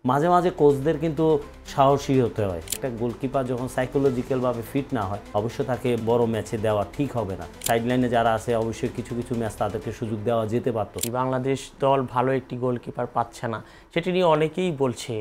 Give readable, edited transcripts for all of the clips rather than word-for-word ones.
মাঝে মাঝে কোচদের কিন্তু সাহসী হতে হয়। একটা গোলকিপার যখন সাইকোলজিক্যালভাবে ফিট না হয়, অবশ্য তাকে বড় ম্যাচে দেওয়া ঠিক হবে না। সাইডলাইনে যারা আছে অবশ্যই কিছু কিছু ম্যাচ তাদেরকে সুযোগ দেওয়া যেতে পারতো। বাংলাদেশ দল ভালো একটি গোলকিপার পাচ্ছে না, সেটি নিয়ে অনেকেই বলছে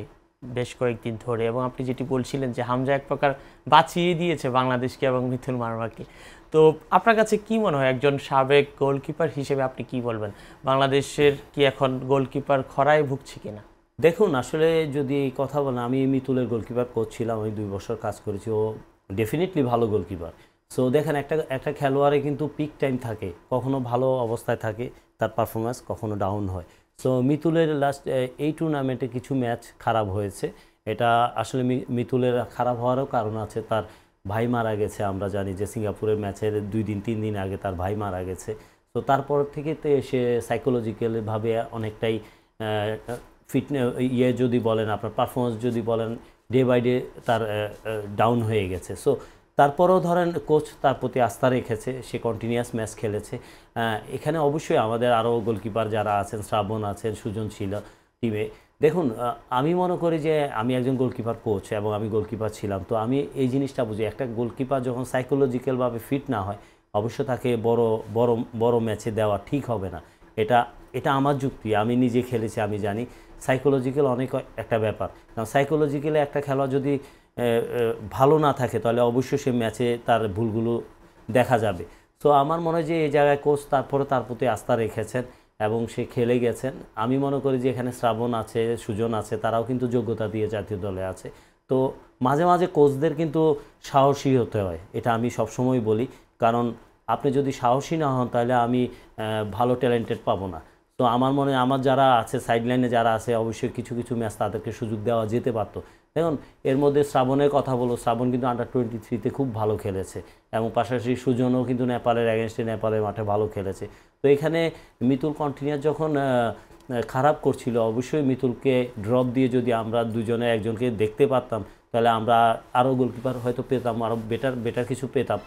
বেশ কয়েকদিন ধরে। এবং আপনি যেটি বলছিলেন যে হামজা এক প্রকার বাঁচিয়ে দিয়েছে বাংলাদেশকে এবং মিথুন মারওয়াকে। তো আপনার কাছে কি মনে হয়, একজন সাবেক গোলকিপার হিসেবে আপনি কি বলবেন, বাংলাদেশের কি এখন গোলকিপার খরায় ভুগছে কিনা? দেখুন, আসলে যদি এই কথা বলেন, আমি মিতুলের গোলকিপার কোচ ছিলাম, আমি 2 বছর কাজ করেছি। ও ডেফিনেটলি ভালো গোলকিপার। সো দেখেন, একটা একটা খেলোয়াড়ে কিন্তু পিক টাইম থাকে, কখনো ভালো অবস্থায় থাকে তার পারফরমেন্স, কখনো ডাউন হয়। সো মিতুলের লাস্ট এই টুর্নামেন্টে কিছু ম্যাচ খারাপ হয়েছে। এটা আসলে মিতুলের খারাপ হওয়ারও কারণ আছে। তার ভাই মারা গেছে, আমরা জানি যে সিঙ্গাপুরের ম্যাচের 2-3 দিন আগে তার ভাই মারা গেছে। তো তারপর থেকে সে সাইকোলজিক্যালভাবে অনেকটাই ফিটনে যদি বলেন, আপনার পারফরমেন্স যদি বলেন, ডে বাই ডে তার ডাউন হয়ে গেছে। সো তারপরেও ধরেন কোচ তার প্রতি আস্থা রেখেছে, সে কন্টিনিউয়াস ম্যাচ খেলেছে। এখানে অবশ্যই আমাদের আরও গোলকিপার যারা আছেন, শ্রাবণ আছেন, সুজন ছিল টিমে। দেখুন, আমি মনে করি যে আমি একজন গোলকিপার কোচ এবং আমি গোলকিপার ছিলাম, তো আমি এই জিনিসটা বুঝি, একটা গোলকিপার যখন সাইকোলজিক্যালভাবে ফিট না হয়, অবশ্য তাকে বড় বড় বড় ম্যাচে দেওয়া ঠিক হবে না। এটা এটা আমার যুক্তি, আমি নিজে খেলেছি, আমি জানি সাইকোলজিক্যাল অনেক একটা ব্যাপার। কারণ সাইকোলজিক্যালি একটা খেলোয়াড় যদি ভালো না থাকে, তাহলে অবশ্যই সে ম্যাচে তার ভুলগুলো দেখা যাবে। তো আমার মনে হয় যে এই জায়গায় কোচ তারপরে তার প্রতি আস্থা রেখেছেন এবং সে খেলে গেছেন। আমি মনে করি যে এখানে শ্রাবণ আছে, সুজন আছে, তারাও কিন্তু যোগ্যতা দিয়ে জাতীয় দলে আছে। তো মাঝে মাঝে কোচদের কিন্তু সাহসী হতে হয়, এটা আমি সবসময় বলি। কারণ আপনি যদি সাহসী না হন, তাহলে আমি ভালো ট্যালেন্টেড পাবো না। তো আমার মনে হয় আমার যারা আছে, সাইডলাইনে যারা আছে, অবশ্যই কিছু কিছু ম্যাচ তাদেরকে সুযোগ দেওয়া যেতে পারতো। দেখুন, এর মধ্যে শ্রাবণের কথা বলো, শ্রাবণ কিন্তু আন্ডার-23-তে খুব ভালো খেলেছে এবং পাশাপাশি সুজনও কিন্তু নেপালের অ্যাগেনস্টে নেপালের মাঠে ভালো খেলেছে। তো এখানে মিতুল কন্টিনিউয়াস যখন খারাপ করছিল, অবশ্যই মিতুলকে ড্রপ দিয়ে যদি আমরা দুজনে একজনকে দেখতে পারতাম, তাহলে আমরা আরও গোলকিপার হয়তো পেতাম, আরও বেটার কিছু পেতাম।